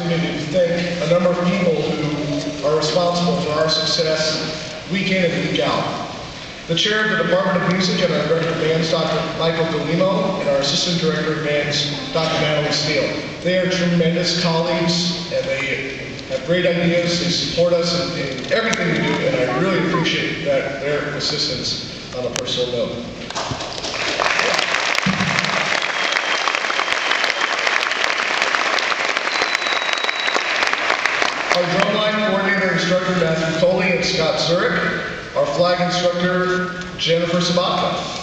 opportunity to thank a number of people who are responsible for our success week in and week out. The chair of the Department of Music and our director of bands, Dr. Michael Galimo, and our assistant director of bands, Dr. Natalie Steele. They are tremendous colleagues, and they have great ideas. They support us in everything we do, and I really appreciate their assistance on a personal note. Our drumline coordinator and instructor, Matthew Coley and Scott Zurich. Our flag instructor, Jennifer Sabatka.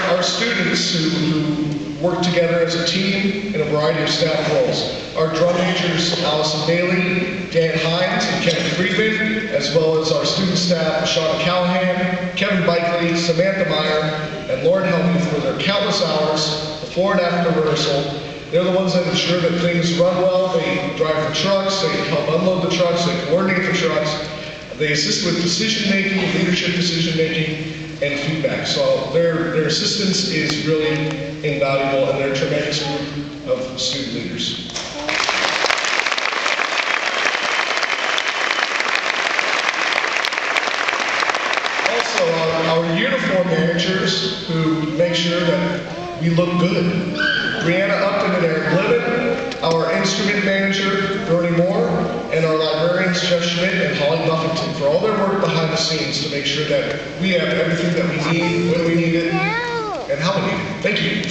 Our students who work together as a team in a variety of staff roles. Our drum majors, Allison Bailey, Dan Hines, and Kevin Friedman, as well as our student staff, Shauna Callahan, Kevin Bikely, Samantha Meyer, and Lauren Helmuth for their countless hours before and after rehearsal. They're the ones that ensure that things run well. They drive the trucks, they help unload the trucks, they coordinate the trucks, they assist with decision-making, leadership decision-making, and feedback. So their assistance is really invaluable, and they're a tremendous group of student leaders. Also, our uniform managers who make sure that we look good. Brianna Upton and Eric Levin, our instrument manager, Bernie Moore, and our librarians, Jeff Schmidt and Holly Buffington, for all their work behind the scenes to make sure that we have everything that we need, when we need it, and how we need it. Thank you.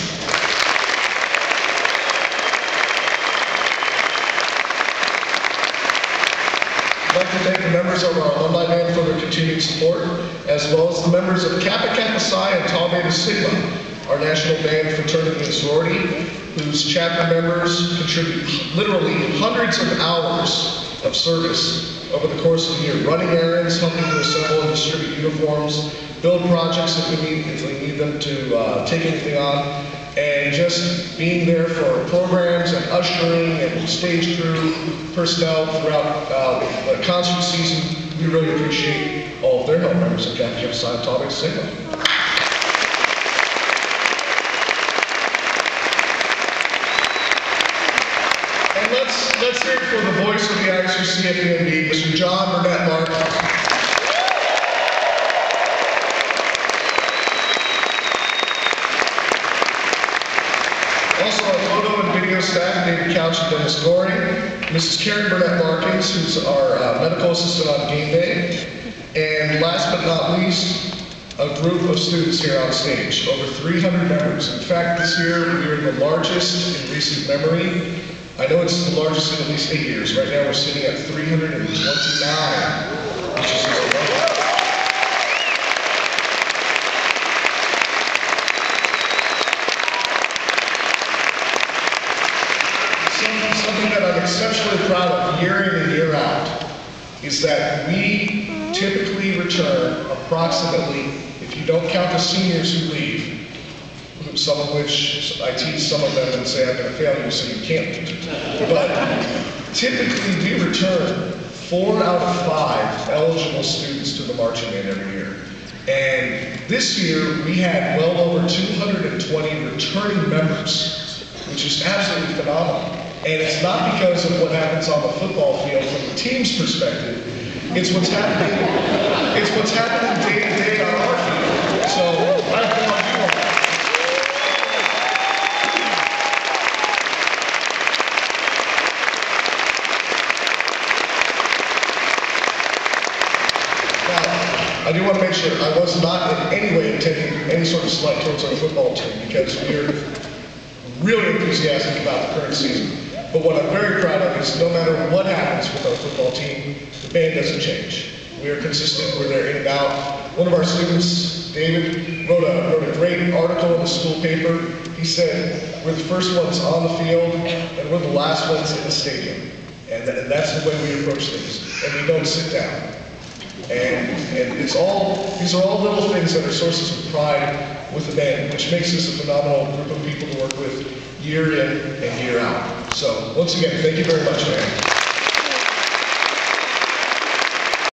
I'd like to thank the members of our alumni band for their continued support, as well as the members of Kappa Kappa Psi and Tau Beta Sigma, our national band, fraternity, and sorority, whose chapter members contribute literally hundreds of hours of service over the course of the year, running errands, helping to assemble and distribute uniforms, build projects if we need them to take anything on, and just being there for programs and ushering and stage crew personnel throughout the concert season. We really appreciate all of their help, members of Kappa Kappa Psi and Tau Beta Sigma. Let's hear it for the voice of the ISU CFBND, Mr. John Burnett Mark. Also our photo and video staff, David Couch and Dennis Goring, Mrs. Karen Burnett Markins, who's our medical assistant on game day, and last but not least, a group of students here on stage, over 300 members. In fact, this year we are the largest in recent memory. I know it's the largest in at least 8 years. Right now we're sitting at 329, which is just amazing. Something that I'm exceptionally proud of year in and year out is that we typically return approximately, if you don't count the seniors who leave, some of which I tease some of them and say I'm going to fail you so you can't leave. But typically we return 4 out of 5 eligible students to the marching band every year. And this year we had well over 220 returning members, which is absolutely phenomenal. And it's not because of what happens on the football field from the team's perspective. It's what's happening day to day on our field. So I applaud you all. I do want to make sure I was not in any way taking any sort of slight towards our football team, because we're really enthusiastic about the current season. But what I'm very proud of is no matter what happens with our football team, the band doesn't change. We are consistent, we're there in and out. One of our students, David, wrote a great article in the school paper. He said, we're the first ones on the field and we're the last ones in the stadium. And that's the way we approach things. And we don't sit down. And these are all little things that are sources of pride with the band, which makes us a phenomenal group of people to work with year in and year out. So once again, thank you very much, man.